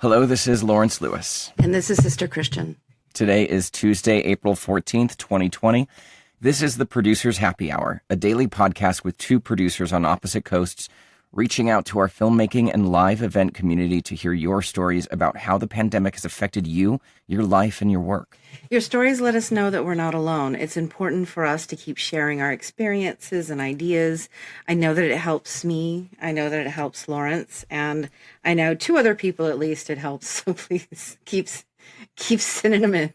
Hello, this is Lawrence Lewis. And this is Sister Christian. Today is Tuesday, April 14th, 2020. This is the Producers Happy Hour, a daily podcast with two producers on opposite coasts, reaching out to our filmmaking and live event community to hear your stories about how the pandemic has affected you, your life, and your work. Your stories let us know that we're not alone. It's important for us to keep sharing our experiences and ideas. I know that it helps me. I know that it helps Lawrence. And I know two other people at least it helps. So please keep sending them in.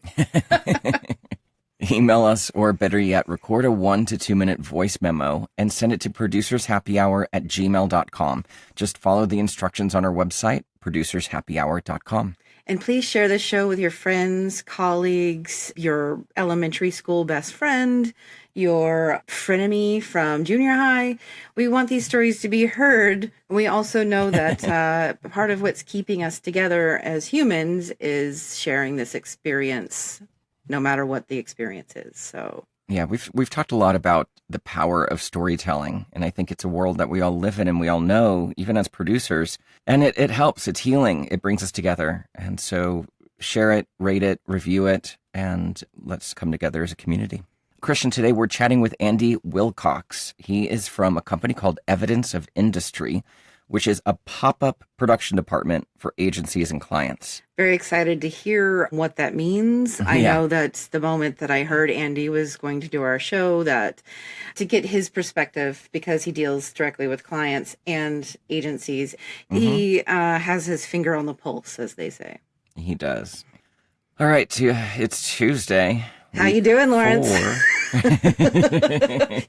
Email us, or better yet, record a 1 to 2 minute voice memo and send it to producershappyhour@gmail.com. Just follow the instructions on our website, producershappyhour.com. And please share this show with your friends, colleagues, your elementary school best friend, your frenemy from junior high. We want these stories to be heard. We also know that part of what's keeping us together as humans is sharing this experience, no matter what the experience is. So yeah, we've talked a lot about the power of storytelling, and I think it's a world that we all live in and we all know, even as producers. And it helps. It's healing. It brings us together. And so share it, rate it, review it, and let's come together as a community. Christian, today we're chatting with Andy Wilcox. He is from a company called Evidence of Industry, which is a pop-up production department for agencies and clients. Very excited to hear what that means. I know that the moment that I heard Andy was going to do our show, that to get his perspective, because he deals directly with clients and agencies, he has his finger on the pulse, as they say. He does. All right, it's Tuesday. How you doing, Lawrence?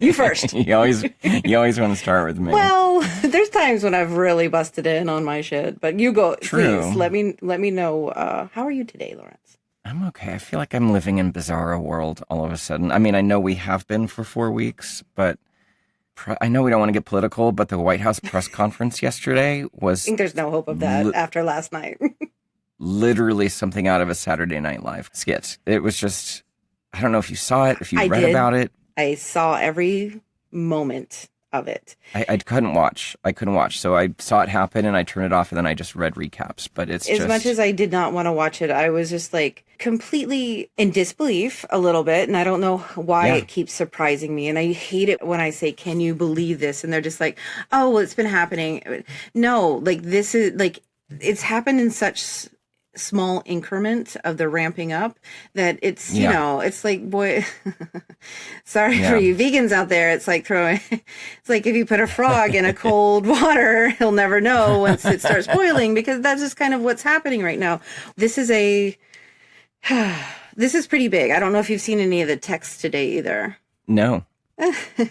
You first. You always want to start with me. Well, there's times when I've really busted in on my shit, but you go. True. Please let me know. How are you today, Lawrence? I'm okay. I feel like I'm living in bizarro world all of a sudden. I mean, I know we have been for 4 weeks, but I know we don't want to get political, but the White House press conference yesterday was... I think there's no hope of that after last night. Literally something out of a Saturday Night Live skit. It was just... I don't know if you saw it, if you read about it. I saw every moment of it. I couldn't watch. So I saw it happen and I turned it off and then I just read recaps. But it's as much as I did not want to watch it, I was just like completely in disbelief a little bit. And I don't know why it keeps surprising me. And I hate it when I say, can you believe this? And they're just like, oh, well, it's been happening. No, like this is like, it's happened in such small increment of the ramping up that it's, you know, it's like, boy, sorry for you vegans out there. It's like it's like if you put a frog in a cold water, he'll never know once it starts boiling, because that's just kind of what's happening right now. This is pretty big. I don't know if you've seen any of the texts today either. No. How he's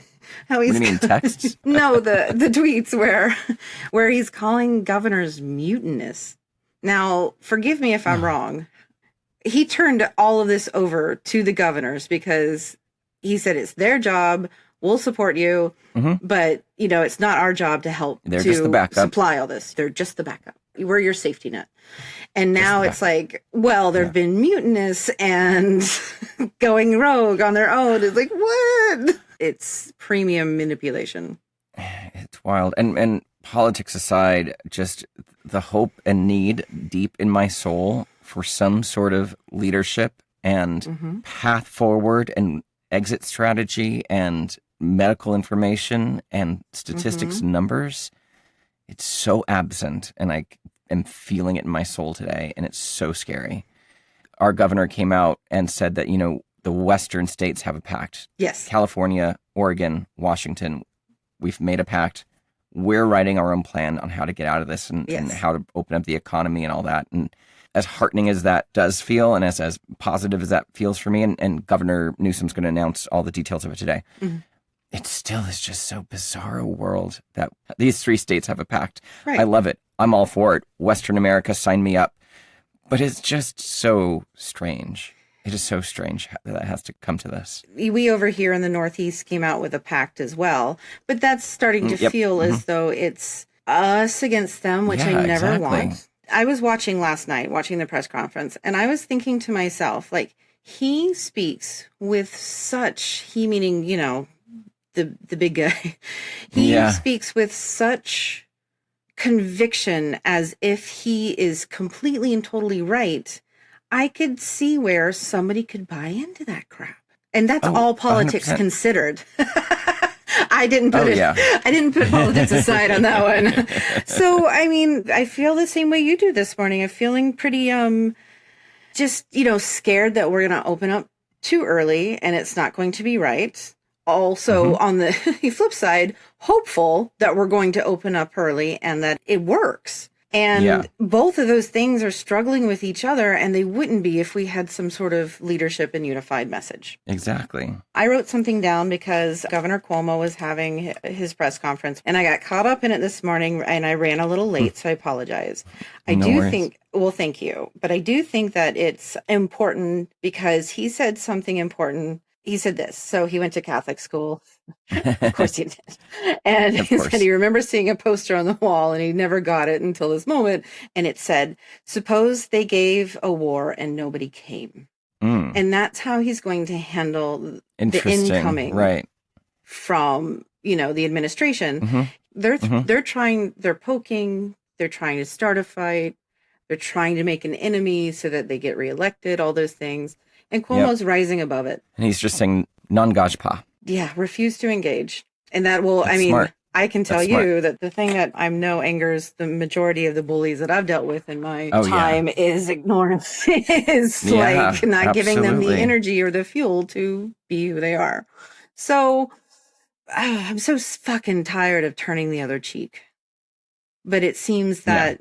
what do you mean, texts? No, the tweets where he's calling governors mutinous. Now, forgive me if I'm wrong. He turned all of this over to the governors because he said it's their job. We'll support you. But, you know, it's not our job to help just the backup. Supply all this. They're just the backup. We're your safety net. And now it's like, well, they've been mutinous and going rogue on their own. It's like, what? It's premium manipulation. It's wild. And politics aside, just the hope and need deep in my soul for some sort of leadership and path forward and exit strategy and medical information and statistics and numbers. It's so absent, and I am feeling it in my soul today, and it's so scary. Our governor came out and said that, you know, the Western states have a pact. Yes. California, Oregon, Washington, we've made a pact. We're writing our own plan on how to get out of this and how to open up the economy and all that. And as heartening as that does feel, and as positive as that feels for me, and Governor Newsom's going to announce all the details of it today, it still is just so bizarre a world that these 3 states have a pact. Right. I love it. I'm all for it. Western America, sign me up. But it's just so strange. It is so strange that it has to come to this. We over here in the Northeast came out with a pact as well, but that's starting to feel as though it's us against them, which I never want. I was watching last night, watching the press conference, and I was thinking to myself, like, he speaks with such, he meaning, you know, the big guy, he speaks with such conviction as if he is completely and totally right, I could see where somebody could buy into that crap. And that's all politics 100%. Considered. I didn't put politics aside on that one. So, I mean, I feel the same way you do this morning. I'm feeling pretty, just, scared that we're going to open up too early and it's not going to be right. Also, on the flip side, hopeful that we're going to open up early and that it works. And both of those things are struggling with each other, and they wouldn't be if we had some sort of leadership and unified message. Exactly. I wrote something down because Governor Cuomo was having his press conference, and I got caught up in it this morning, and I ran a little late, so I apologize. Thank you. But I do think that it's important because he said something important. He said this. So he went to Catholic school. Of course he did. And he said he remembers seeing a poster on the wall and he never got it until this moment. And it said, suppose they gave a war and nobody came. And that's how he's going to handle the incoming from, the administration. They're poking, they're trying to start a fight. They're trying to make an enemy so that they get reelected, all those things. And Cuomo's rising above it. And he's just saying, non-gajpa. Yeah, refuse to engage. And that will, smart. I can tell you that the thing that I know angers the majority of the bullies that I've dealt with in my time is ignorance. Is not giving them the energy or the fuel to be who they are. So I'm so fucking tired of turning the other cheek. But it seems that,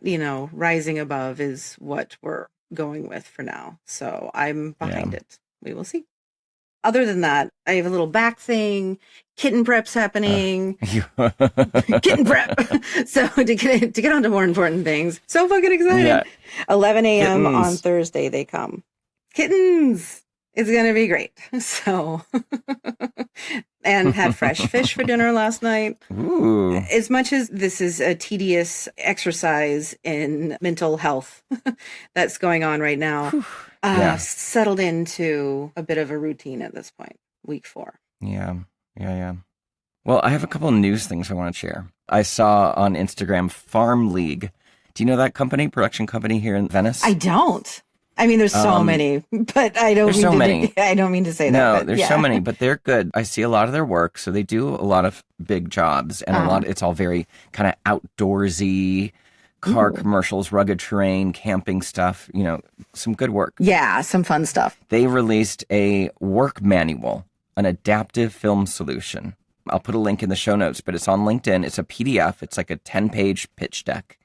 rising above is what we're going with for now. So I'm behind it. We will see. Other than that, I have a little back thing. Kitten prep's happening. Kitten prep. So to get on to more important things. So fucking excited. Yeah. 11 a.m. on Thursday they come. Kittens. It's going to be great. So, and had fresh fish for dinner last night. Ooh. As much as this is a tedious exercise in mental health that's going on right now, settled into a bit of a routine at this point, week 4. Yeah. Well, I have a couple of news things I want to share. I saw on Instagram Farm League. Do you know that production company here in Venice? I don't. I mean, there's so many, but I don't mean to say that. No, there's so many, but they're good. I see a lot of their work. So they do a lot of big jobs and it's all very kind of outdoorsy, car commercials, rugged terrain, camping stuff, some good work. Yeah, some fun stuff. They released a work manual, an adaptive film solution. I'll put a link in the show notes, but it's on LinkedIn. It's a PDF. It's like a 10-page pitch deck.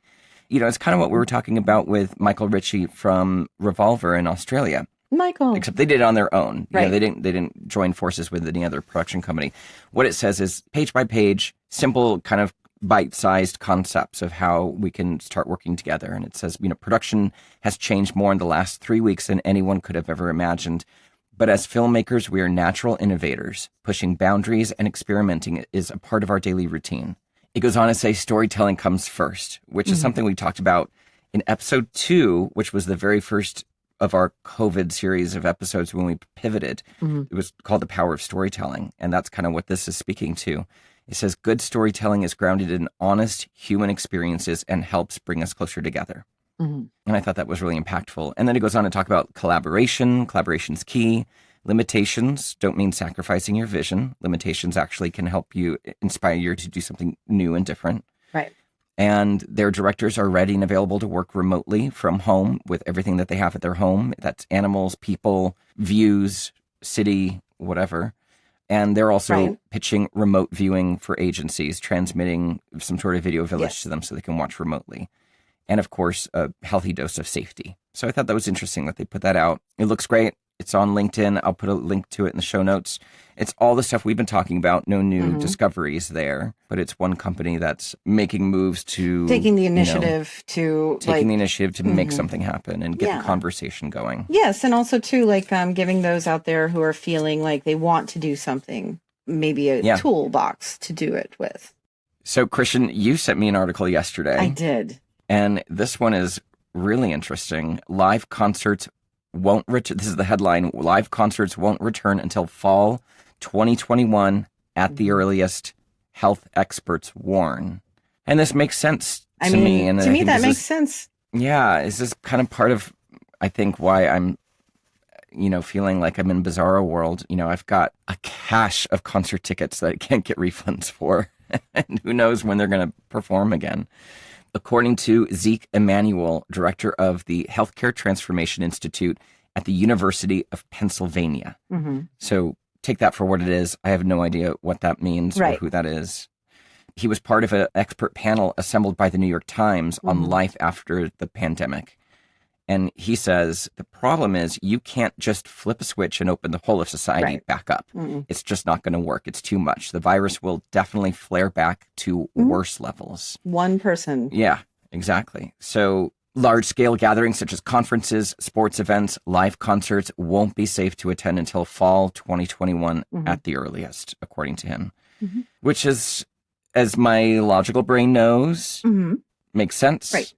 It's kind of what we were talking about with Michael Ritchie from Revolver in Australia. Michael. Except they did it on their own. Right. They didn't join forces with any other production company. What it says is page by page, simple kind of bite-sized concepts of how we can start working together. And it says, production has changed more in the last 3 weeks than anyone could have ever imagined. But as filmmakers, we are natural innovators. Pushing boundaries and experimenting is a part of our daily routine. It goes on to say storytelling comes first, which is something we talked about in episode 2, which was the very first of our COVID series of episodes when we pivoted. It was called The Power of Storytelling. And that's kind of what this is speaking to. It says good storytelling is grounded in honest human experiences and helps bring us closer together. And I thought that was really impactful. And then it goes on to talk about collaboration. Collaboration's key. Limitations don't mean sacrificing your vision. Limitations actually can help you, inspire you to do something new and different. Right. And their directors are ready and available to work remotely from home with everything that they have at their home. That's animals, people, views, city, whatever. And they're also pitching remote viewing for agencies, transmitting some sort of video village to them so they can watch remotely. And of course, a healthy dose of safety. So I thought that was interesting that they put that out. It looks great. It's on LinkedIn. I'll put a link to it in the show notes. It's all the stuff we've been talking about. No new discoveries there, but it's one company that's making moves to taking the initiative to make something happen and get the conversation going. Yes, and also too, giving those out there who are feeling like they want to do something, maybe a toolbox to do it with. So, Christian, you sent me an article yesterday. I did, and this one is really interesting. Live concerts won't return. This is the headline. Live concerts won't return until fall 2021 at the earliest, health experts warn. And this makes sense I to mean, me. And to I me, think that this makes is, sense. yeah, this is kind of part of, I think, why I'm, feeling like I'm in bizarro world. I've got a cache of concert tickets that I can't get refunds for. And who knows when they're going to perform again. According to Zeke Emanuel, director of the Healthcare Transformation Institute at the University of Pennsylvania. Mm-hmm. So take that for what it is. I have no idea what that means or who that is. He was part of an expert panel assembled by the New York Times on life after the pandemic. And he says the problem is you can't just flip a switch and open the whole of society back up. It's just not going to work. It's too much. The virus will definitely flare back to worse levels. One person. Yeah, exactly. So large-scale gatherings such as conferences, sports events, live concerts won't be safe to attend until fall 2021 at the earliest, according to him, which is, as my logical brain knows, makes sense. Right.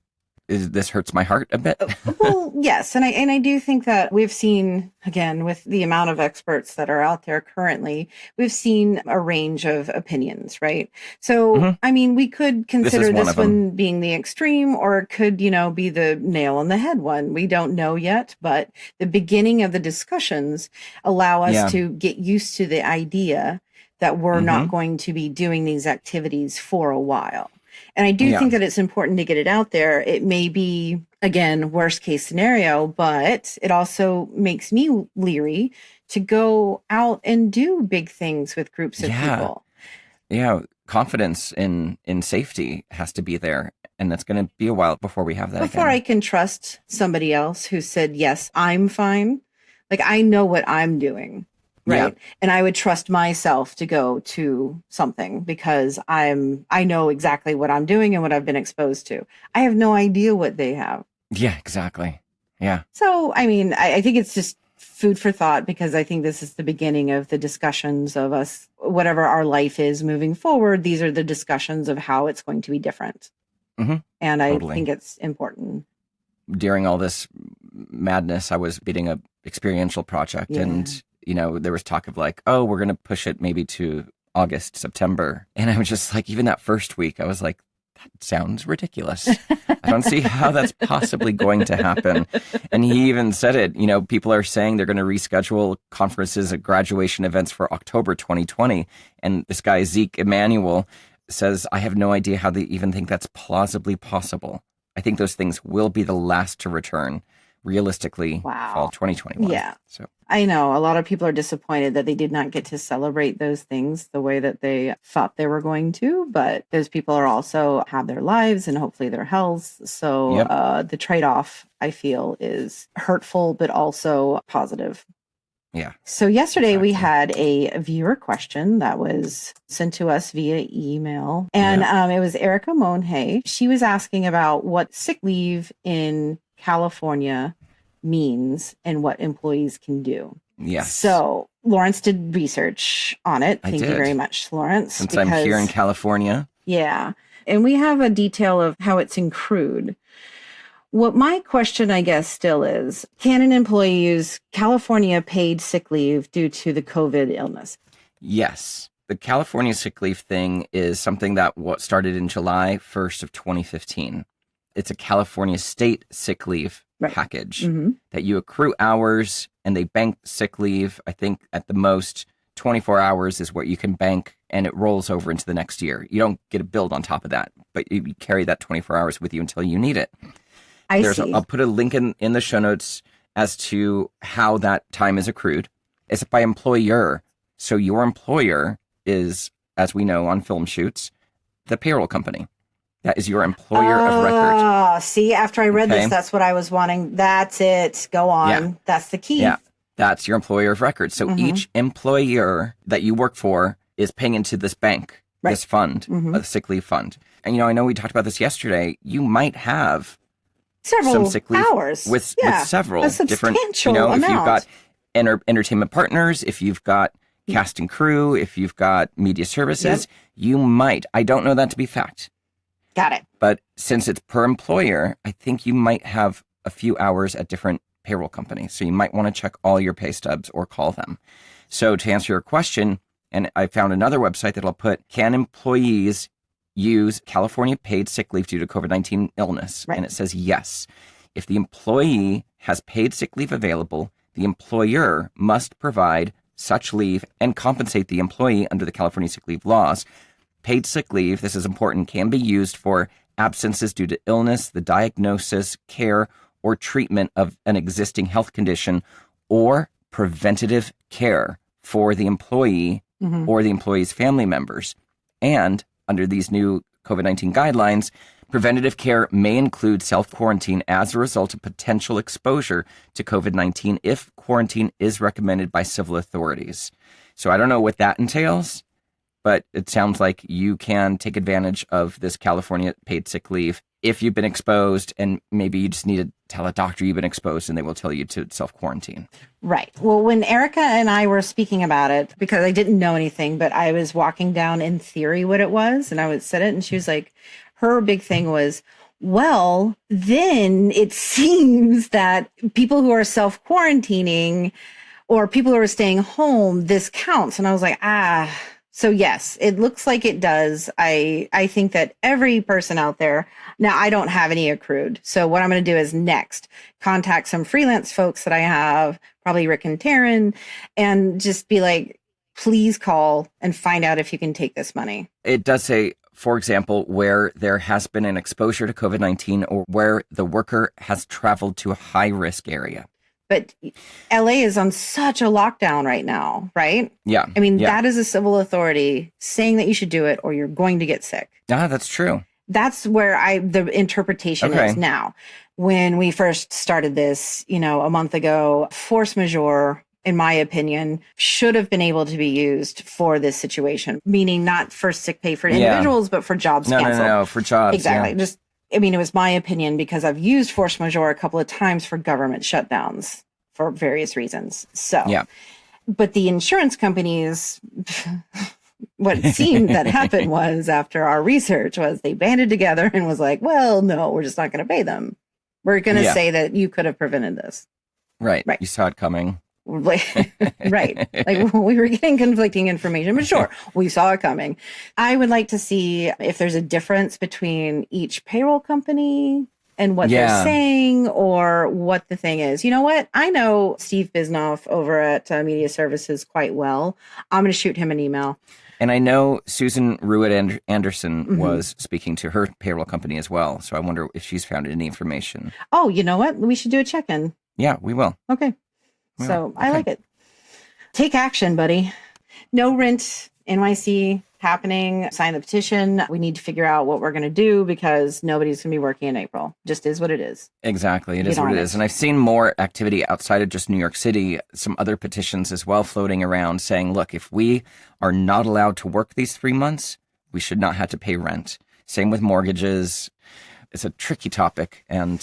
This hurts my heart a bit. Well, yes. And I do think that we've seen, again, with the amount of experts that are out there currently, we've seen a range of opinions, right? So, I mean, we could consider this one being the extreme, or it could, be the nail on the head one. We don't know yet, but the beginning of the discussions allow us to get used to the idea that we're not going to be doing these activities for a while. And I do think that it's important to get it out there. It may be, again, worst case scenario, but it also makes me leery to go out and do big things with groups of people. Yeah. Confidence in safety has to be there. And that's going to be a while before we have that Before I can trust somebody else who said, yes, I'm fine. Like, I know what I'm doing. Right. Yeah. And I would trust myself to go to something because I know exactly what I'm doing and what I've been exposed to. I have no idea what they have. Yeah, exactly. Yeah. So, I mean, I think it's just food for thought because I think this is the beginning of the discussions of us, whatever our life is moving forward. These are the discussions of how it's going to be different. And I think it's important. During all this madness, I was beating a experiential project and there was talk of like, oh, we're going to push it maybe to August, September. And I was just like, even that first week, I was like, that sounds ridiculous. I don't see how that's possibly going to happen. And he even said it, people are saying they're going to reschedule conferences and graduation events for October 2020. And this guy, Zeke Emanuel, says, I have no idea how they even think that's plausibly possible. I think those things will be the last to return. Realistically, fall 2021. Yeah. So I know a lot of people are disappointed that they did not get to celebrate those things the way that they thought they were going to, but those people are also have their lives and hopefully their health. So the trade-off, I feel, is hurtful, but also positive. Yeah. So yesterday we had a viewer question that was sent to us via email, and it was Erica Monhay. She was asking about what sick leave in California means and what employees can do. Yes. So Lawrence did research on it. Thank you very much, Lawrence. Since I'm here in California. Yeah. And we have a detail of how it's accrued. What my question, I guess, still is, can an employee use California paid sick leave due to the COVID illness? Yes. The California sick leave thing is something that started in July 1st of 2015. It's a California state sick leave package that you accrue hours and they bank sick leave. I think at the most 24 hours is what you can bank and it rolls over into the next year. You don't get a billed on top of that, but you carry that 24 hours with you until you need it. I see. I'll put a link in the show notes as to how that time is accrued. It's by employer. So your employer is, as we know on film shoots, the payroll company. That is your employer of record. See, after I read this, that's what I was wanting. That's it. Go on. Yeah. That's the key. Yeah, that's your employer of record. So each employer that you work for is paying into this bank, this fund, a sick leave fund. And, I know we talked about this yesterday. You might have several some sick leave hours with several different, amount. If you've got entertainment partners, if you've got cast and crew, if you've got media services, you might. I don't know that to be fact. Got it. But since it's per employer, I think you might have a few hours at different payroll companies. So you might want to check all your pay stubs or call them. So to answer your question, and I found another website that I'll put, can employees use California paid sick leave due to COVID-19 illness? Right. And it says yes. If the employee has paid sick leave available, the employer must provide such leave and compensate the employee under the California sick leave laws. Paid sick leave, this is important, can be used for absences due to illness, the diagnosis, care, or treatment of an existing health condition, or preventative care for the employee or the employee's family members. And under these new COVID-19 guidelines, preventative care may include self-quarantine as a result of potential exposure to COVID-19 if quarantine is recommended by civil authorities. So I don't know what that entails, but it sounds like you can take advantage of this California paid sick leave if you've been exposed, and maybe you just need to tell a doctor you've been exposed and they will tell you to self-quarantine. Right. Well, when Erica and I were speaking about it, because I didn't know anything, but I was walking down in theory what it was, and I would said it, and she was like, her big thing was, well, then it seems that people who are self-quarantining or people who are staying home, this counts. And I was like, so yes, it looks like it does. I think that every person out there, now I don't have any accrued. So what I'm going to do is next contact some freelance folks that I have, probably Rick and Taryn, and just be like, please call and find out if you can take this money. It does say, for example, where there has been an exposure to COVID-19 or where the worker has traveled to a high-risk area. But LA is on such a lockdown right now, right? Yeah. I mean, that is a civil authority saying that you should do it or you're going to get sick. That's true. That's where the interpretation is now. When we first started this, a month ago, force majeure, in my opinion, should have been able to be used for this situation, meaning not for sick pay for individuals, but for jobs canceled. No, for jobs. Exactly. It was my opinion because I've used force majeure a couple of times for government shutdowns for various reasons. So, but the insurance companies, what it seemed that happened was after our research was they banded together and was like, well, no, we're just not going to pay them. We're going to say that you could have prevented this. Right. You saw it coming. Right. Like we were getting conflicting information, but sure, we saw it coming. I would like to see if there's a difference between each payroll company and what they're saying or what the thing is. You know what? I know Steve Bisnoff over at Media Services quite well. I'm going to shoot him an email. And I know Susan Ruitt Anderson was speaking to her payroll company as well. So I wonder if she's found any information. Oh, you know what? We should do a check-in. Yeah, we will. Okay. So I like it. Take action, buddy. No rent NYC happening. Sign the petition. We need to figure out what we're going to do because nobody's going to be working in April. Just is what it is. Exactly. It is what it is. And I've seen more activity outside of just New York City, some other petitions as well floating around saying, look, if we are not allowed to work these 3 months, we should not have to pay rent. Same with mortgages. It's a tricky topic. And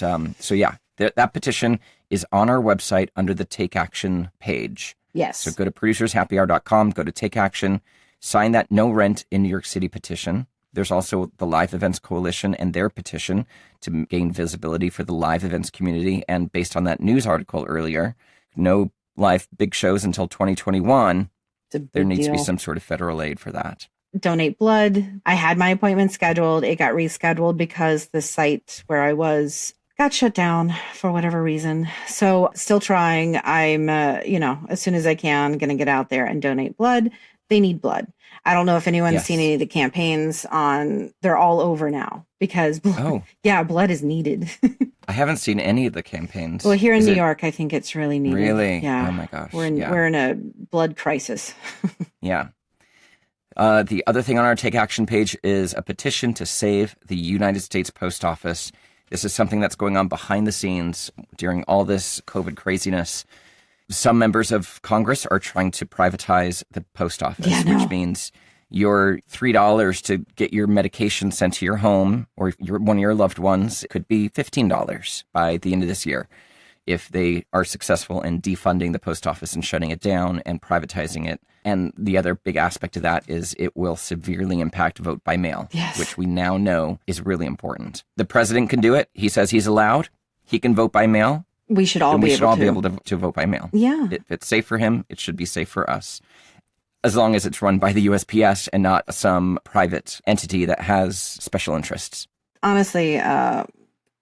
that petition is on our website under the Take Action page. Yes. So go to producershappyhour.com, go to Take Action, sign that no rent in New York City petition. There's also the Live Events Coalition and their petition to gain visibility for the live events community. And based on that news article earlier, no live big shows until 2021. There needs to be some sort of federal aid for that. Donate blood. I had my appointment scheduled. It got rescheduled because the site where I was got shut down for whatever reason. So still trying. I'm, as soon as I can, going to get out there and donate blood. They need blood. I don't know if anyone's seen any of the campaigns they're all over now because blood is needed. I haven't seen any of the campaigns. Well, here in New York, I think it's really needed. Really? Yeah. Oh my gosh. We're in a blood crisis. Yeah. The other thing on our Take Action page is a petition to save the United States Post Office. This is something that's going on behind the scenes during all this COVID craziness. Some members of Congress are trying to privatize the post office, which means your $3 to get your medication sent to your home or one of your loved ones could be $15 by the end of this year if they are successful in defunding the post office and shutting it down and privatizing it. And the other big aspect of that is it will severely impact vote by mail, which we now know is really important. The president can do it. He says he's allowed. He can vote by mail. We should all be able to vote by mail. Yeah. If it's safe for him, it should be safe for us. as long as it's run by the USPS and not some private entity that has special interests. Honestly,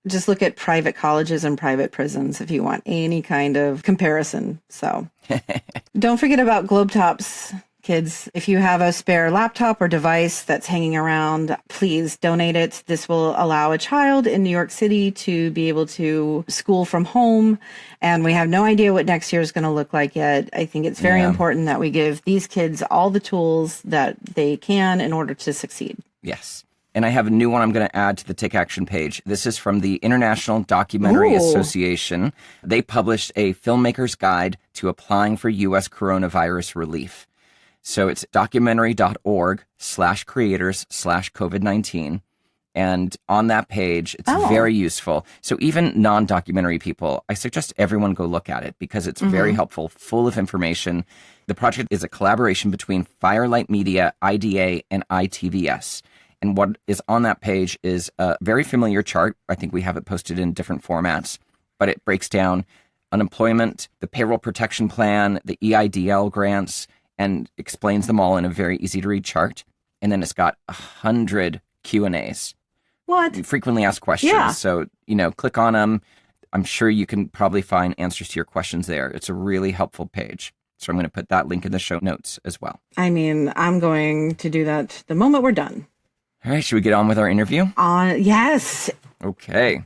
just look at private colleges and private prisons if you want any kind of comparison. So don't forget about Globetops, kids. If you have a spare laptop or device that's hanging around, please donate it. This will allow a child in New York City to be able to school from home. And we have no idea what next year is going to look like yet. I think it's very important that we give these kids all the tools that they can in order to succeed. Yes. And I have a new one I'm going to add to the Take Action page. This is from the International Documentary Association. They published a filmmaker's guide to applying for U.S. coronavirus relief. So it's documentary.org/creators/COVID-19. And on that page, it's very useful. So even non-documentary people, I suggest everyone go look at it because it's very helpful, full of information. The project is a collaboration between Firelight Media, IDA, and ITVS. And what is on that page is a very familiar chart. I think we have it posted in different formats, but it breaks down unemployment, the payroll protection plan, the EIDL grants, and explains them all in a very easy to read chart. And then it's got 100 Q&As. What? Frequently asked questions. Yeah. So, click on them. I'm sure you can probably find answers to your questions there. It's a really helpful page. So I'm going to put that link in the show notes as well. I mean, I'm going to do that the moment we're done. All right, should we get on with our interview? Yes. Okay.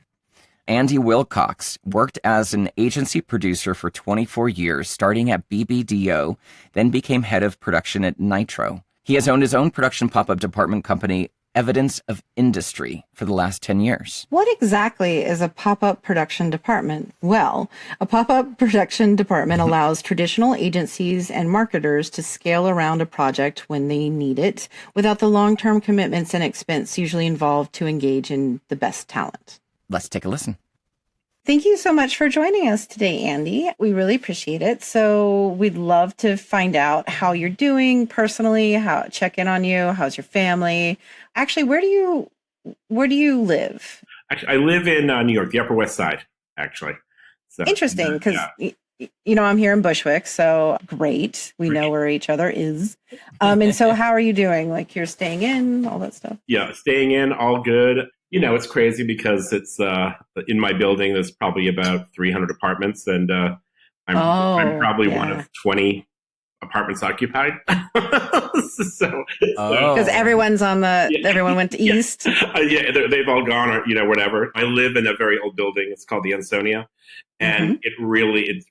Andy Wilcox worked as an agency producer for 24 years, starting at BBDO, then became head of production at Nitro. He has owned his own production pop-up department company, Evidence of Industry, for the last 10 years. What exactly is a pop-up production department? Well, a pop-up production department allows traditional agencies and marketers to scale around a project when they need it, without the long-term commitments and expense usually involved to engage in the best talent. Let's take a listen. Thank you so much for joining us today, Andy. We really appreciate it. So we'd love to find out how you're doing personally, check in on you. How's your family? Actually, where do you live? Actually, I live in New York, the Upper West Side, actually. So, interesting, because, I'm here in Bushwick, so great. We know where each other is. And so how are you doing? Like, you're staying in, all that stuff? Yeah, staying in, all good. It's crazy because it's in my building, there's probably about 300 apartments, and I'm probably one of 20 apartments occupied. Because everyone's everyone went to East. They've all gone, or whatever. I live in a very old building. It's called the Ansonia, and it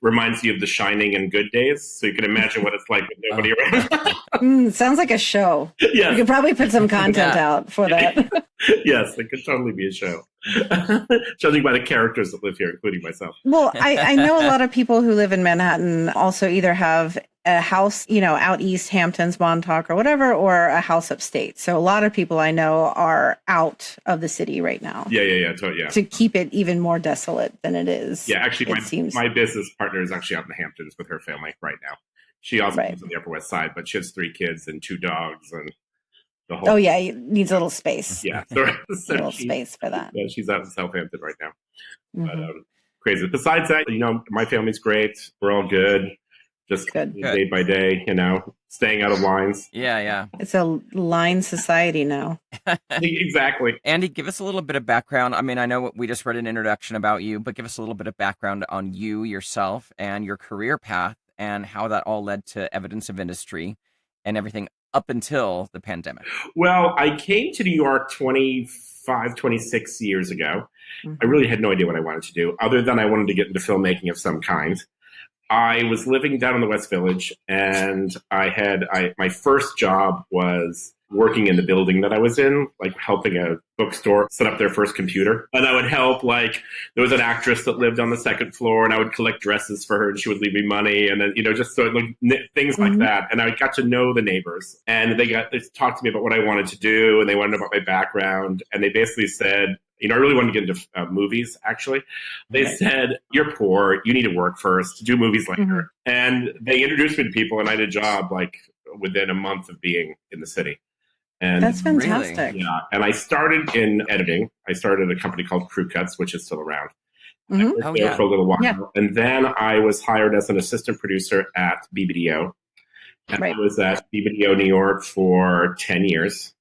reminds you of The Shining and Good Days. So you can imagine what it's like with nobody around. Sounds like a show. Yeah, you could probably put some content out for that. Yes, it could totally be a show. Judging by the characters that live here, including myself. Well, I know a lot of people who live in Manhattan also either have a house, out east, Hamptons, Montauk, or whatever, or a house upstate. So a lot of people I know are out of the city right now. Yeah. To keep it even more desolate than it is. Yeah, actually, my business partner is actually out in the Hamptons with her family right now. She also lives on the Upper West Side, but she has 3 kids and 2 dogs and the whole. Oh yeah, he needs a little space. Yeah, a little space for that. Yeah, she's out in Southampton right now. But crazy. Besides that, my family's great. We're all good. Just day by day, staying out of lines. Yeah. It's a line society now. Exactly. Andy, give us a little bit of background. I mean, I know we just read an introduction about you, but give us a little bit of background on you, yourself, and your career path, and how that all led to Evidence of Industry and everything up until the pandemic. Well, I came to New York 26 years ago. I really had no idea what I wanted to do, other than I wanted to get into filmmaking of some kind. I was living down in the West Village, and my first job was working in the building that I was in, like helping a bookstore set up their first computer. And I would help, there was an actress that lived on the 2nd floor, and I would collect dresses for her, and she would leave me money. And then, just so things like that. And I got to know the neighbors, and they talked to me about what I wanted to do, and they wanted to know about my background. And they basically said, I really wanted to get into movies, actually. They said, you're poor, you need to work first, do movies later. And they introduced me to people, and I did a job within a month of being in the city. And that's fantastic. Really, yeah. And I started in editing. I started a company called Crew Cuts, which is still around. I worked there for a little while. Yeah. And then I was hired as an assistant producer at BBDO. And Right. I was at BBDO New York for 10 years.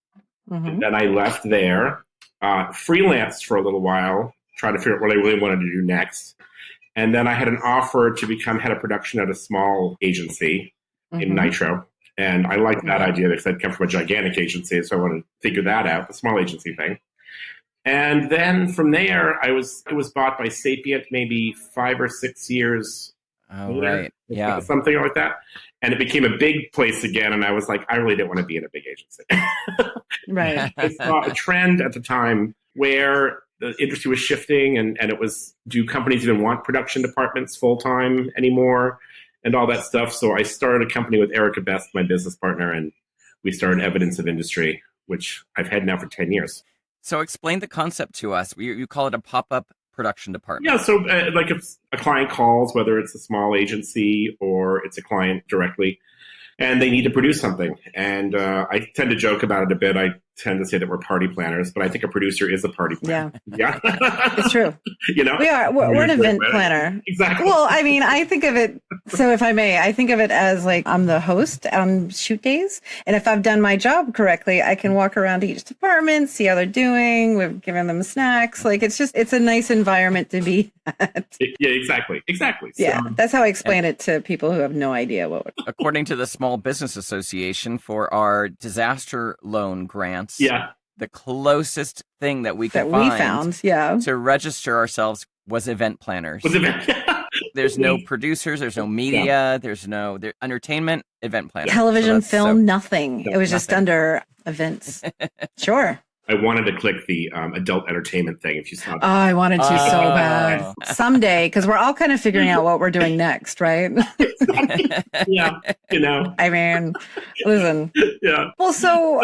Mm-hmm. And then I left there, freelanced for a little while, trying to figure out what I really wanted to do next. And then I had an offer to become head of production at a small agency in Nitro. And I liked that idea because I'd come from a gigantic agency, so I wanted to figure that out, the small agency thing. And then from there, it was bought by Sapient maybe 5 or 6 years later, right. Yeah. something like that. And it became a big place again, and I was like, I really didn't want to be in a big agency. Right. I saw a trend at the time where the industry was shifting, and it was, do companies even want production departments full-time anymore and all that stuff? So I started a company with Erica Best, my business partner, and we started Evidence of Industry, which I've had now for 10 years. So explain the concept to us. You call it a pop-up production department. Yeah, so like if a client calls, whether it's a small agency or it's a client directly, and they need to produce something. And I tend to joke about it a bit. I tend to say that we're party planners, but I think a producer is a party planner. Yeah. It's true. You know? We're an event planner. Exactly. Well, I mean, I think of it, so if I may, I think of it as like I'm the host on shoot days. And if I've done my job correctly, I can walk around to each department, see how they're doing. We've given them snacks. Like, it's a nice environment to be at. Yeah, exactly. Yeah, that's how I explain it to people who have no idea what. According to the Small Business Association, for our disaster loan grants, the closest thing that we could find to register ourselves was event planners. There's no producers, there's no media, there's no entertainment, event planners. Television, film, nothing. It was just under events. Sure. I wanted to click the adult entertainment thing if you saw that. Oh, I wanted to so bad. Someday, because we're all kind of figuring out what we're doing next, right? Yeah, you know. I mean, listen. Yeah. Well, so,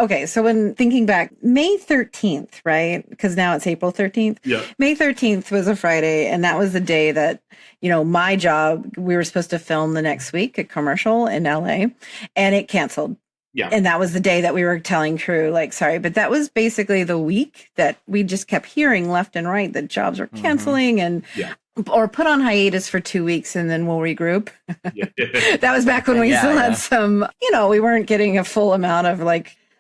okay, so when thinking back, May 13th, right? Because now it's April 13th. Yeah. May 13th was a Friday, and that was the day that, my job, we were supposed to film the next week, a commercial in LA, and it canceled. Yeah. And that was the day that we were telling crew, like, sorry, but that was basically the week that we just kept hearing left and right that jobs were canceling and or put on hiatus for 2 weeks and then we'll regroup. That was back when we still had some, we weren't getting a full amount of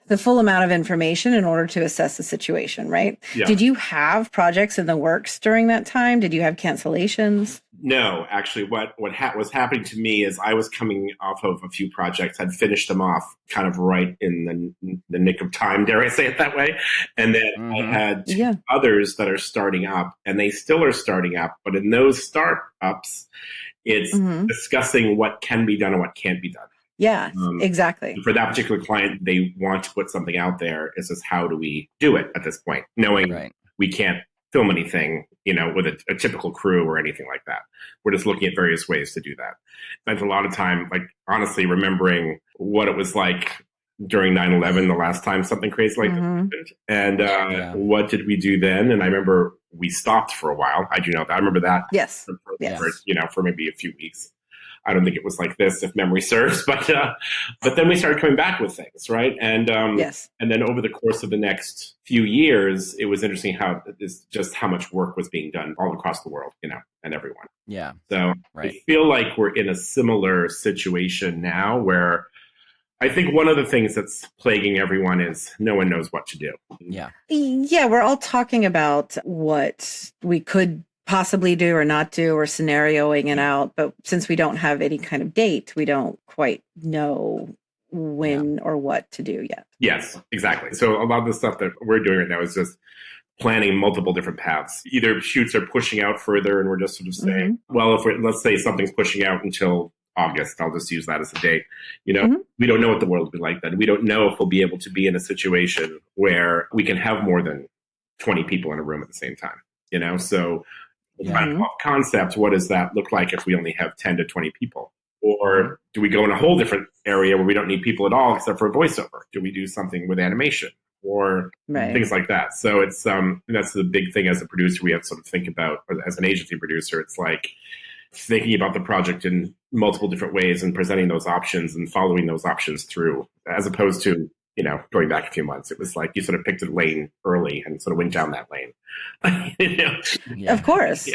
the full amount of information in order to assess the situation, right? Yeah. Did you have projects in the works during that time? Did you have cancellations? No, actually, what was happening to me is I was coming off of a few projects. I'd finished them off kind of right in the nick of time, dare I say it that way. And then I had two others that are starting up, and they still are starting up. But in those startups, it's discussing what can be done and what can't be done. Yeah, exactly. For that particular client, they want to put something out there. It's just, how do we do it at this point? Knowing we can't film anything, with a typical crew or anything like that. We're just looking at various ways to do that. Spent a lot of time, honestly, remembering what it was like during 9/11, the last time something crazy like that happened. And what did we do then? And I remember we stopped for a while. I do know that. I remember that. Yes. For maybe a few weeks. I don't think it was like this, if memory serves, but then we started coming back with things, right? And and then over the course of the next few years, it was interesting how much work was being done all across the world, and everyone. Yeah. So I feel like we're in a similar situation now, where I think one of the things that's plaguing everyone is no one knows what to do. Yeah. Yeah, we're all talking about what we could possibly do or not do, or scenarioing it out. But since we don't have any kind of date, we don't quite know when or what to do yet. Yes, exactly. So a lot of the stuff that we're doing right now is just planning multiple different paths. Either shoots are pushing out further and we're just sort of saying, well, let's say something's pushing out until August, I'll just use that as a date. We don't know what the world will be like then. We don't know if we'll be able to be in a situation where we can have more than 20 people in a room at the same time, So trying to come up with concepts, what does that look like if we only have 10 to 20 people? Or do we go in a whole different area where we don't need people at all except for a voiceover? Do we do something with animation or things like that? So it's that's the big thing as a producer we have to sort of think about. As an agency producer, it's like thinking about the project in multiple different ways and presenting those options and following those options through, as opposed to going back a few months. It was like you sort of picked a lane early and sort of went down that lane. Of course.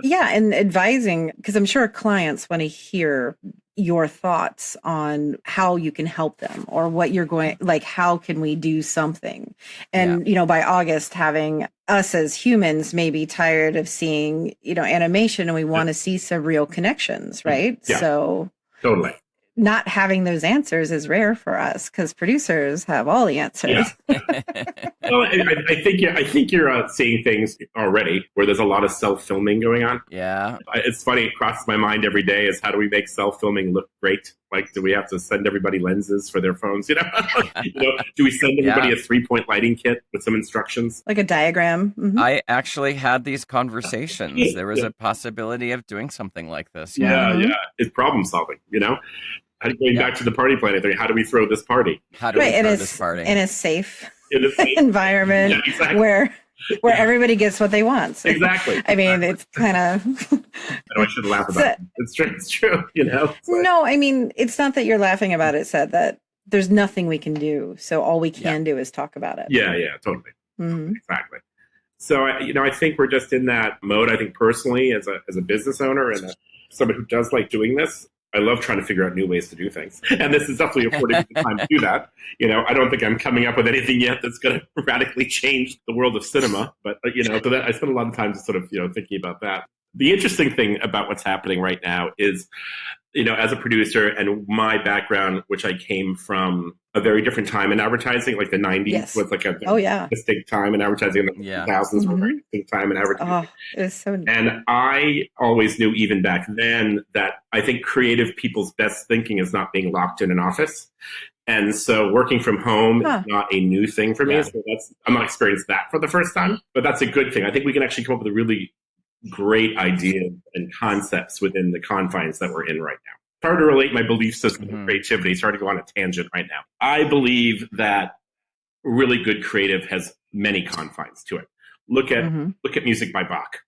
Yeah, and advising, because I'm sure clients want to hear your thoughts on how you can help them or what you're going, like, how can we do something? And, by August, having us as humans may be tired of seeing, animation, and we want to see some real connections, right? Yeah. So totally. Not having those answers is rare for us because producers have all the answers. Yeah. Well, I think you're seeing things already where there's a lot of self-filming going on. Yeah. It's funny. It crosses my mind every day is how do we make self-filming look great? Like, do we have to send everybody lenses for their phones? Do we send everybody a 3-point lighting kit with some instructions? Like a diagram. Mm-hmm. I actually had these conversations. There was a possibility of doing something like this. Yeah. It's problem solving, Going back to the party planning thing, how do we throw this party? How do we throw this party? In a safe environment where everybody gets what they want. So, exactly. I mean, it's kind of... I shouldn't laugh about it. It's true, No, I mean, it's not that you're laughing about it, Seth, that there's nothing we can do. So all we can do is talk about it. Yeah, totally. Mm-hmm. Exactly. So, I think we're just in that mode. I think personally, as a business owner and somebody who does like doing this, I love trying to figure out new ways to do things. And this is definitely affording the time to do that. I don't think I'm coming up with anything yet that's going to radically change the world of cinema. But, so that I spend a lot of time just sort of, thinking about that. The interesting thing about what's happening right now is, as a producer and my background, which I came from a very different time in advertising, like the 90s was like a distinct time in advertising. The 2000s were a very distinct time in advertising. It was so neat. And I always knew even back then that I think creative people's best thinking is not being locked in an office. And so working from home is not a new thing for me. So I'm not experienced that for the first time, but that's a good thing. I think we can actually come up with a really great ideas and concepts within the confines that we're in right now. It's hard to relate my belief system to creativity. It's hard to go on a tangent right now. I believe that really good creative has many confines to it. Look at music by Bach.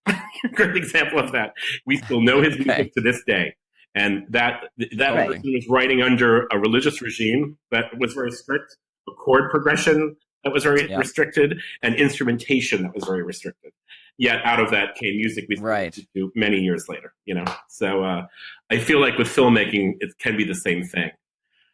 Great example of that. We still know his music to this day. And that person was writing under a religious regime that was very strict, a chord progression that was very restricted, and instrumentation that was very restricted. Yet out of that came music we do many years later, So I feel like with filmmaking, it can be the same thing.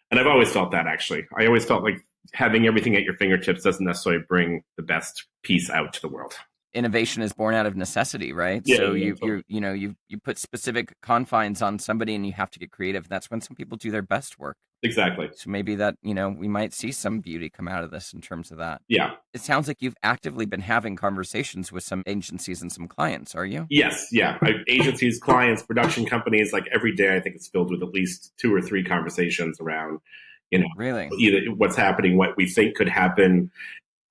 And I've always felt that, actually. I always felt like having everything at your fingertips doesn't necessarily bring the best piece out to the world. Innovation is born out of necessity, right? Yeah, so you put specific confines on somebody and you have to get creative. That's when some people do their best work. Exactly. So maybe that, we might see some beauty come out of this in terms of that. Yeah. It sounds like you've actively been having conversations with some agencies and some clients, are you? Yes. Yeah. Agencies, clients, production companies, like every day, I think it's filled with at least 2 or 3 conversations around, really either what's happening, what we think could happen.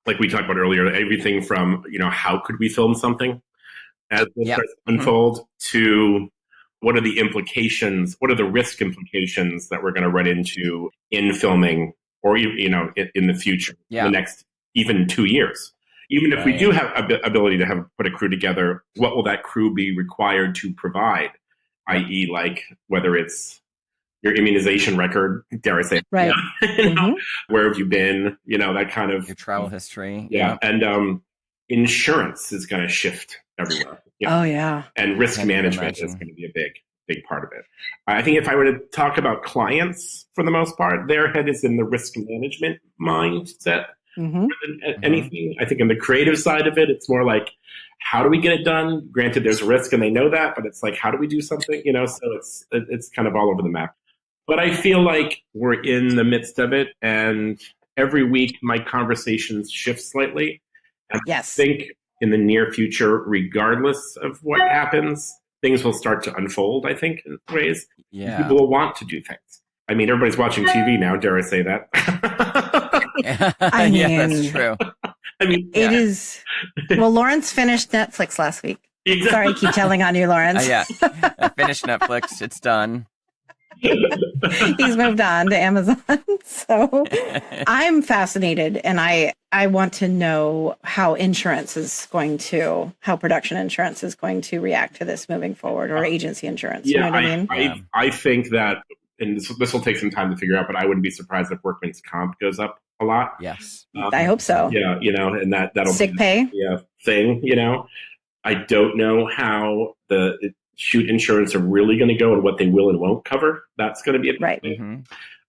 Like we talked about earlier, everything from, how could we film something as it starts to unfold to what are the implications, what are the risk implications that we're going to run into in filming or, in the future, in the next even 2 years. Even if we do have ability to put a crew together, what will that crew be required to provide? I.e., like whether it's your immunization record, dare I say, right? Where have you been? That kind of your travel history. Yeah, and insurance is going to shift everywhere. Oh yeah, and risk management is going to be a big part of it. I think if I were to talk about clients, for the most part, their head is in the risk management mindset more than anything. I think in the creative side of it, it's more like, how do we get it done? Granted, there's a risk, and they know that, but it's like, how do we do something? So it's kind of all over the map. But I feel like we're in the midst of it, and every week my conversations shift slightly. And I think in the near future, regardless of what happens, things will start to unfold, I think, in ways. Yeah. People will want to do things. I mean, everybody's watching TV now, dare I say that? I mean, yeah, that's true. I mean, it is. Well, Lawrence finished Netflix last week. Exactly. Sorry, I keep telling on you, Lawrence. I finished Netflix. It's done. He's moved on to Amazon. So I'm fascinated, and I want to know how production insurance is going to react to this moving forward, or agency insurance. Yeah, you know what I mean? I think that, and this will take some time to figure out, but I wouldn't be surprised if workmen's comp goes up a lot. Yes. I hope so. Yeah, and that'll sick pay. Thing, I don't know how shoot insurance are really going to go and what they will and won't cover. That's going to be right. Mm-hmm.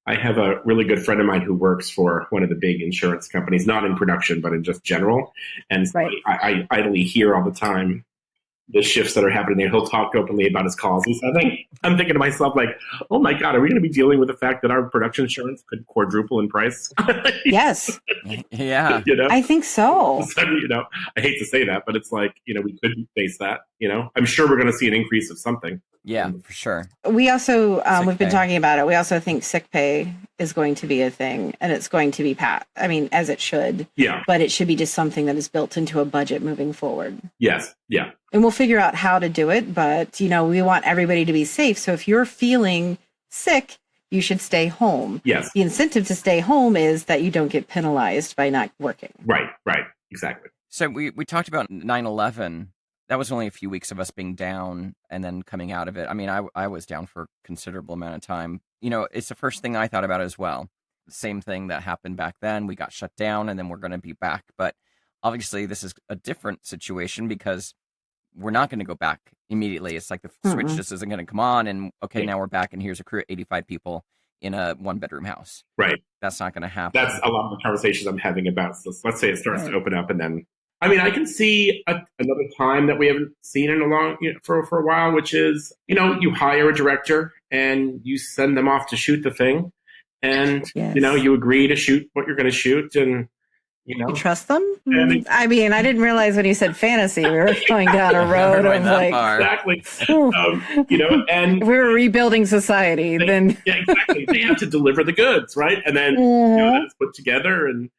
I have a really good friend of mine who works for one of the big insurance companies, not in production, but in just general. And so right. I idly hear all the time the shifts that are happening there. He'll talk openly about his calls. And so I'm thinking to myself, like, oh my God, are we going to be dealing with the fact that our production insurance could quadruple in price? Yes. Yeah. I think so. I hate to say that, but it's like, we could face that, I'm sure we're going to see an increase of something. Yeah, for sure. We also, we've been pay. talking about it. We also think sick pay is going to be a thing, and it's going to be as it should. Yeah. But it should be just something that is built into a budget moving forward. Yes. Yeah. And we'll figure out how to do it. But, we want everybody to be safe. So if you're feeling sick, you should stay home. Yes. The incentive to stay home is that you don't get penalized by not working. Right. Exactly. So we talked about 9/11. That was only a few weeks of us being down and then coming out of it. I mean, I was down for a considerable amount of time. It's the first thing I thought about as well. The same thing that happened back then. We got shut down and then we're going to be back. But obviously this is a different situation because we're not going to go back immediately. It's like the switch just isn't going to come on and okay, now we're back and here's a crew of 85 people in a 1-bedroom house. Right. That's not going to happen. That's a lot of the conversations I'm having about. So let's say it starts to open up and then, I can see another time that we haven't seen in a long, for a while, which is, you hire a director and you send them off to shoot the thing and, you agree to shoot what you're going to shoot and, You trust them? I didn't realize when you said fantasy, we were going down a road of like... Exactly. And... If we were rebuilding society, then... Yeah, exactly. They have to deliver the goods, right? And then, then it's put together and,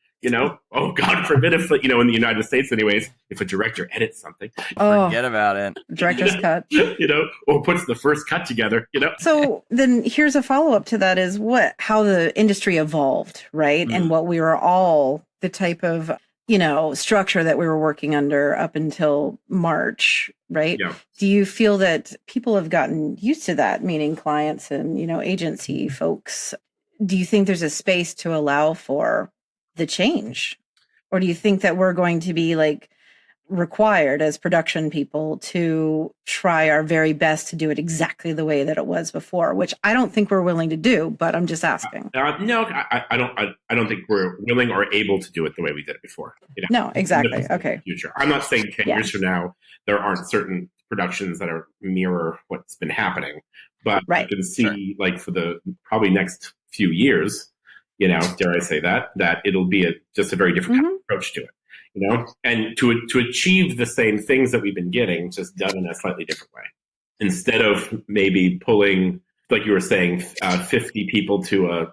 oh, God forbid if, in the United States anyways, if a director edits something. Forget about it. Director's cut. Or puts the first cut together, So then here's a follow-up to that is how the industry evolved, right? And what we were all... the type of, structure that we were working under up until March, right? Yeah. Do you feel that people have gotten used to that, meaning clients and, agency folks? Do you think there's a space to allow for the change? Or do you think that we're going to be required as production people to try our very best to do it exactly the way that it was before, which I don't think we're willing to do, but I'm just asking. No, I don't think we're willing or able to do it the way we did it before. No, exactly. Okay. Future. I'm not saying 10 years from now, there aren't certain productions that are mirror what's been happening, but I can see for the probably next few years, dare I say that it'll be just a very different kind of approach to it. And to achieve the same things that we've been getting, just done in a slightly different way. Instead of maybe pulling, like you were saying, 50 people to a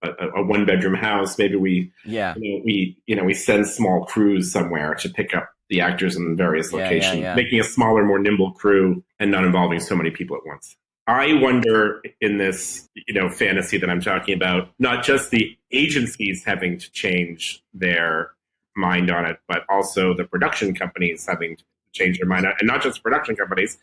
1-bedroom house, maybe we send small crews somewhere to pick up the actors in various locations, making a smaller, more nimble crew and not involving so many people at once. I wonder in this, fantasy that I'm talking about, not just the agencies having to change their mind on it, but also the production companies having to change their mind on it. And not just production companies,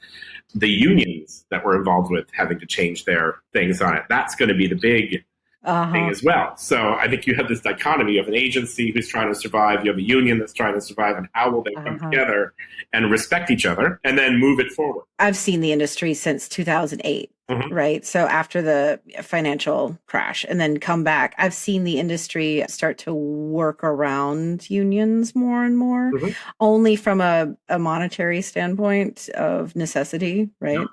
the unions that we're involved with having to change their things on it. That's going to be the big thing as well. So I think you have this dichotomy of an agency who's trying to survive, you have a union that's trying to survive, and how will they come together and respect each other and then move it forward? I've seen the industry since 2008, right? So after the financial crash and then come back, I've seen the industry start to work around unions more and more, only from a monetary standpoint of necessity, right?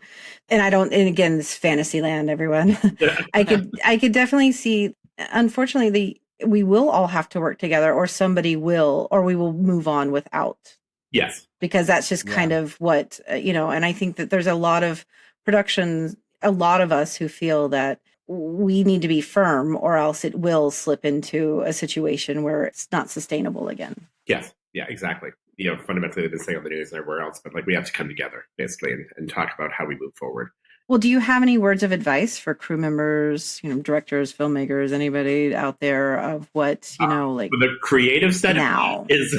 And and again, this fantasy land, everyone. I could definitely see, unfortunately, we will all have to work together, or somebody will, or we will move on without. Yes. Because that's just kind of what, and I think that there's a lot of productions, a lot of us who feel that we need to be firm or else it will slip into a situation where it's not sustainable again. Yes. Yeah, exactly. Fundamentally, they've been saying on the news and everywhere else, but we have to come together basically and talk about how we move forward. Well, do you have any words of advice for crew members, directors, filmmakers, anybody out there of what, the creative side now is,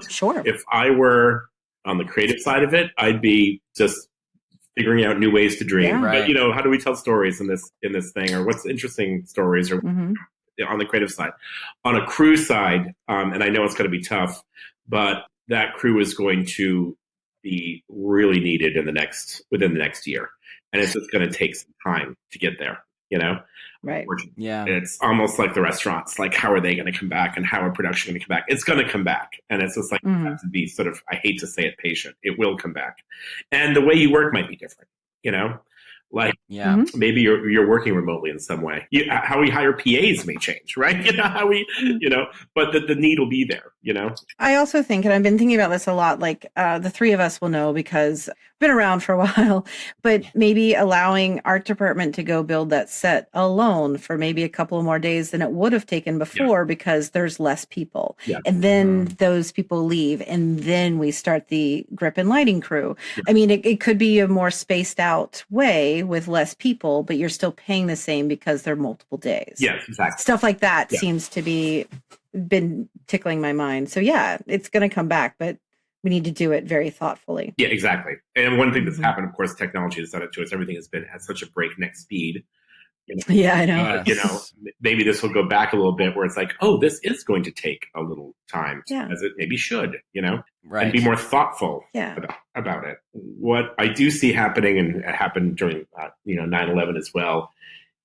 sure. If I were on the creative side of it, I'd be just figuring out new ways to dream. Yeah. Right. But, how do we tell stories in this thing, or what's interesting stories, or on the creative side? On a crew side, and I know it's going to be tough, but that crew is going to be really needed within the next year. And it's just going to take some time to get there, you know? Right. Yeah. It's almost like the restaurants, like how are they going to come back and how are production going to come back? It's going to come back. And it's just like, you have to be sort of, I hate to say it, patient. It will come back. And the way you work might be different, you know? Like maybe you're working remotely in some way. How we hire PAs may change, right? You know, how we, you know, but the need will be there, you know? I also think, and I've been thinking about this a lot, like the three of us will know because we've been around for a while, but maybe allowing art department to go build that set alone for maybe a couple of more days than it would have taken before because there's less people. Yeah. And then those people leave and then we start the grip and lighting crew. Yeah. I mean, it could be a more spaced out way with less people, but you're still paying the same because they're multiple days. Yes, exactly. Stuff like that seems to be been tickling my mind. So yeah, it's going to come back, but we need to do it very thoughtfully. Yeah, exactly. And one thing that's happened, of course, technology has done it to us. Everything has been at such a breakneck speed. You know, yeah, I know. You know, maybe this will go back a little bit where it's like, oh, this is going to take a little time, as it maybe should, you know, and be more thoughtful about it. What I do see happening, and it happened during, 9/11 as well,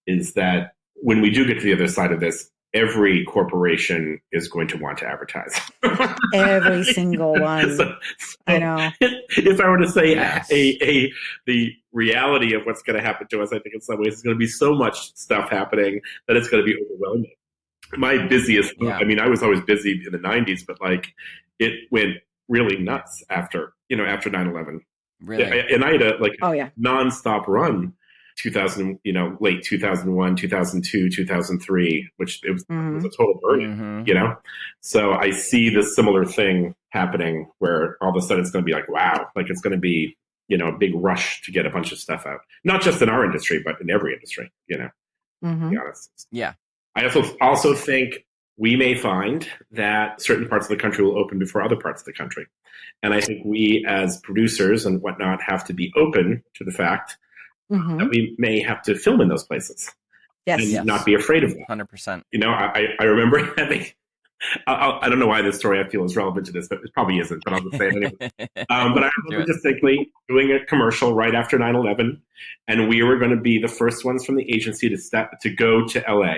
is that when we do get to the other side of this, every corporation is going to want to advertise. Every single one. So I know. If I were to say the reality of what's going to happen to us, I think in some ways it's going to be so much stuff happening that it's going to be overwhelming. My busiest, I mean, I was always busy in the 90s, but like it went really nuts after 9/11. Really? And I had a nonstop run. 2000, late 2001, 2002, 2003, which it was a total burden, you know? So I see this similar thing happening where all of a sudden it's going to be like, wow, like it's going to be, a big rush to get a bunch of stuff out. Not just in our industry, but in every industry, to be honest. Yeah. I also think we may find that certain parts of the country will open before other parts of the country. And I think we as producers and whatnot have to be open to the fact that we may have to film in those places and not be afraid of them. 100%. I remember having, I don't know why this story I feel is relevant to this, but it probably isn't, but I'll just say it anyway. But I remember distinctly doing a commercial right after 9/11, and we were going to be the first ones from the agency to go to LA.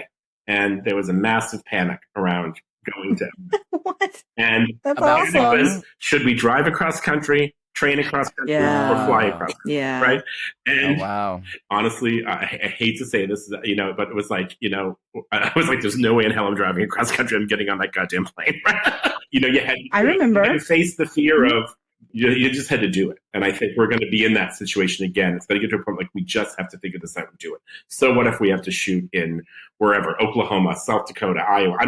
And there was a massive panic around going to LA. What? And that's awesome. It was, should we drive across country, train across country, or fly across country, right? And honestly, I hate to say this, but it was like, I was like, there's no way in hell I'm driving across country. I'm getting on that goddamn plane. You had to face the fear of, you just had to do it. And I think we're going to be in that situation again. It's going to get to a point like we just have to figure this out and do it. So what if we have to shoot in wherever, Oklahoma, South Dakota, Iowa? I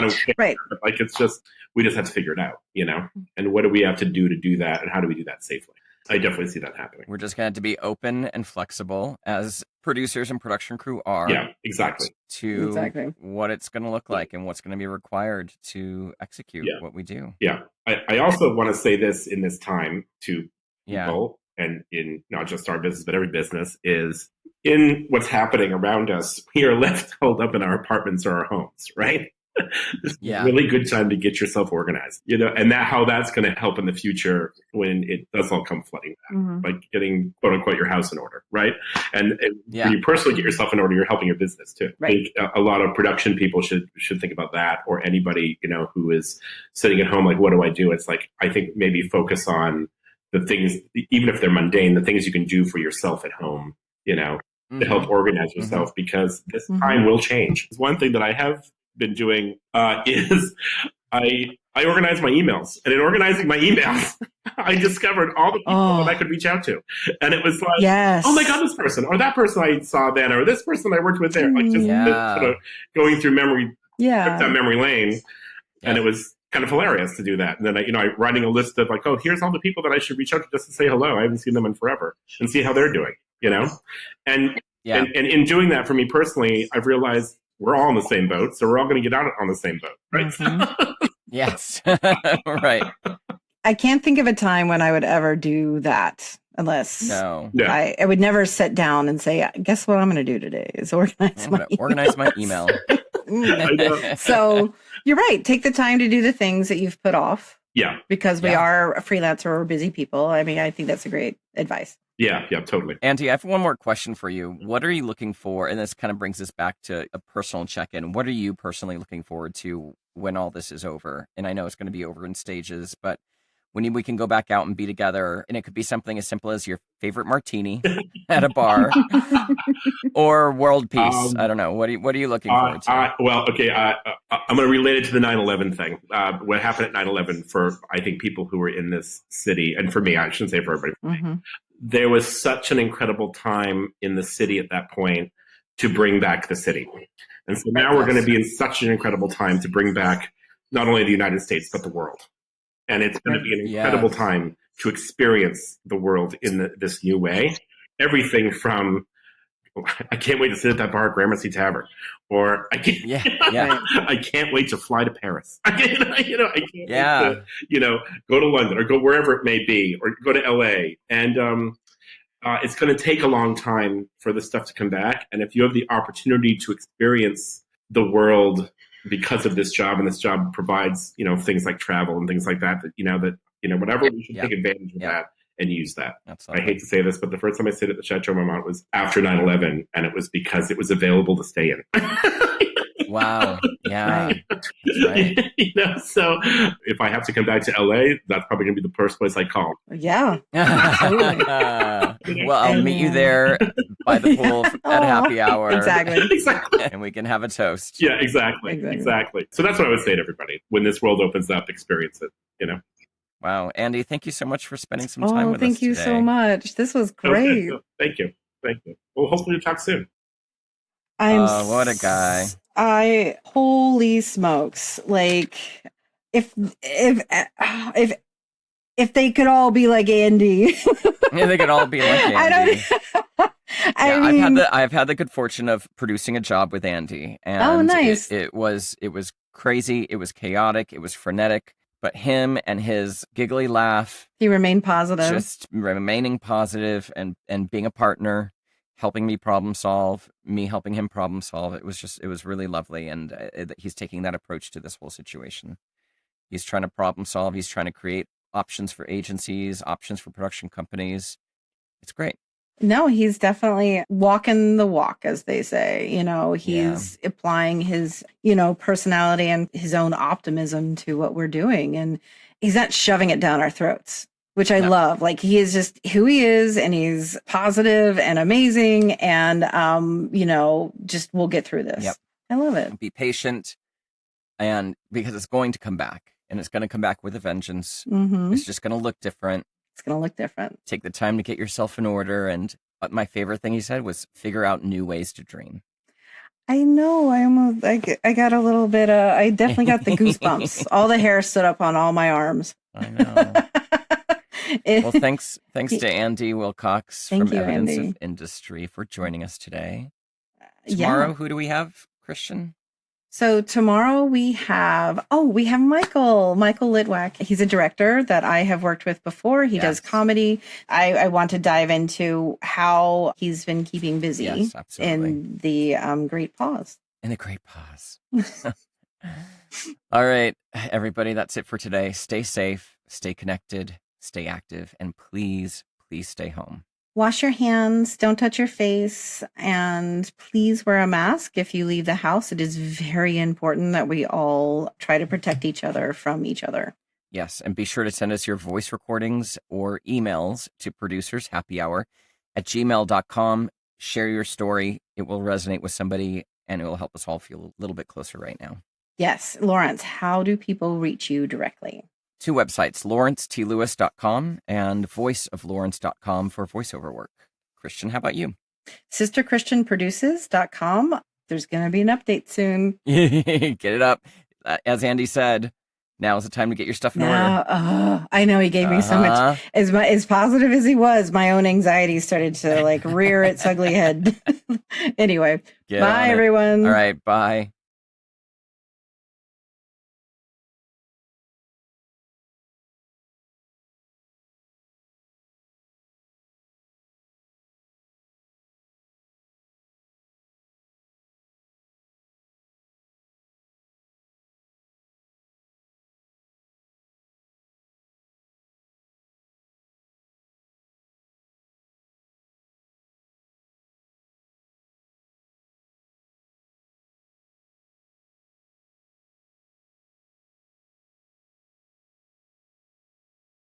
don't care. Right. Like, it's just, we just have to figure it out, And what do we have to do that? And how do we do that safely? I definitely see that happening. We're just going to have to be open and flexible as producers and production crew are. Yeah, exactly. To what it's going to look like and what's going to be required to execute what we do. Yeah. I also want to say this in this time to people, and in not just our business, but every business, is in what's happening around us, we are left holed up in our apartments or our homes, right? This is a really good time to get yourself organized, and how that's going to help in the future when it does all come flooding back, like getting quote unquote your house in order, right? And when you personally get yourself in order, you're helping your business too. Right. I think a lot of production people should think about that, or anybody who is sitting at home like, what do I do? It's like, I think maybe focus on the things, even if they're mundane, the things you can do for yourself at home, to help organize yourself, because this time will change. One thing that I have been doing is I organize my emails, and in organizing my emails, I discovered all the people that I could reach out to, and it was like, oh my god, this person or that person I saw then, or this person I worked with there, like just sort of going through memory, down memory lane, and it was kind of hilarious to do that. And then I writing a list of like, oh, here's all the people that I should reach out to just to say hello. I haven't seen them in forever, and see how they're doing, and in doing that for me personally, I've realized we're all in the same boat, so we're all going to get out on the same boat, right? Yes, right. I can't think of a time when I would ever do that, unless I would never sit down and say, guess what I'm going to do today is organize my email. So you're right. Take the time to do the things that you've put off. Yeah. Because we are a freelancer or busy people. I mean, I think that's a great advice. Yeah, totally. Andy, I have one more question for you. What are you looking for? And this kind of brings us back to a personal check-in. What are you personally looking forward to when all this is over? And I know it's going to be over in stages, but when we can go back out and be together, and it could be something as simple as your favorite martini at a bar or world peace. I don't know. What are you looking forward to? I'm going to relate it to the 9/11 thing. What happened at 9/11 for, I think, people who were in this city, and for me, I shouldn't say for everybody. Mm-hmm. There was such an incredible time in the city at that point to bring back the city. And so now we're going to be in such an incredible time to bring back not only the United States, but the world. And it's going to be an incredible time to experience the world in this new way. Everything from, I can't wait to sit at that bar at Gramercy Tavern, or I can't wait to fly to Paris. I can't wait to, go to London or go wherever it may be, or go to LA. And it's going to take a long time for this stuff to come back. And if you have the opportunity to experience the world because of this job, and this job provides, things like travel and things like that, whatever, you should take advantage of that and use that. Absolutely. I hate to say this, but the first time I stayed at the Chateau Marmont was after 9/11, and it was because it was available to stay in. Wow. Yeah. That's right. So if I have to come back to LA, that's probably going to be the first place I call. Yeah. Well, I'll meet you there by the pool at happy hour. Exactly. And we can have a toast. Yeah, exactly. So that's what I would say to everybody. When this world opens up, experience it, Wow. Andy, thank you so much for spending some time with us thank you so much. This was great. Okay. Thank you. Well, hopefully we'll talk soon. What a guy. Holy smokes. Like, if they could all be like Andy. Yeah, they could all be like Andy. I mean, I've had the good fortune of producing a job with Andy. And nice. It was crazy. It was chaotic. It was frenetic. But him and his giggly laugh. He remained positive. Just remaining positive and being a partner, helping me problem solve, me helping him problem solve. It was really lovely. And he's taking that approach to this whole situation. He's trying to problem solve. He's trying to create options for agencies, options for production companies. It's great. No, he's definitely walking the walk, as they say. He's applying his, personality and his own optimism to what we're doing. And he's not shoving it down our throats, which I love. Like, he is just who he is, and he's positive and amazing. And, just we'll get through this. Yep. I love it. Be patient, and because it's going to come back, and it's going to come back with a vengeance. Mm-hmm. It's just going to look different. It's going to look different. Take the time to get yourself in order. And my favorite thing he said was figure out new ways to dream. I know. I got a little bit, I definitely got the goosebumps. All the hair stood up on all my arms. I know. Well, thanks to Andy Wilcox from Evidence Andy. of Industry for joining us today. Tomorrow, who do we have, Christian? So tomorrow we have Michael Litwack. He's a director that I have worked with before. He does comedy. I want to dive into how he's been keeping busy in the Great Pause. In the Great Pause. All right, everybody, that's it for today. Stay safe, stay connected, stay active, and please stay home. Wash your hands, don't touch your face, and please wear a mask if you leave the house. It is very important that we all try to protect each other from each other. Yes, and be sure to send us your voice recordings or emails to producershappyhour@gmail.com. Share your story. It will resonate with somebody, and it will help us all feel a little bit closer right now. Yes. Lawrence, how do people reach you directly? 2 websites, lawrencetLewis.com and voiceoflawrence.com for voiceover work. Christian, how about you? sisterchristianproduces.com. There's going to be an update soon. Get it up. As Andy said, now is the time to get your stuff in order. I know, he gave me so much. As positive as he was, my own anxiety started to rear its ugly head. Anyway, bye, everyone. All right, bye.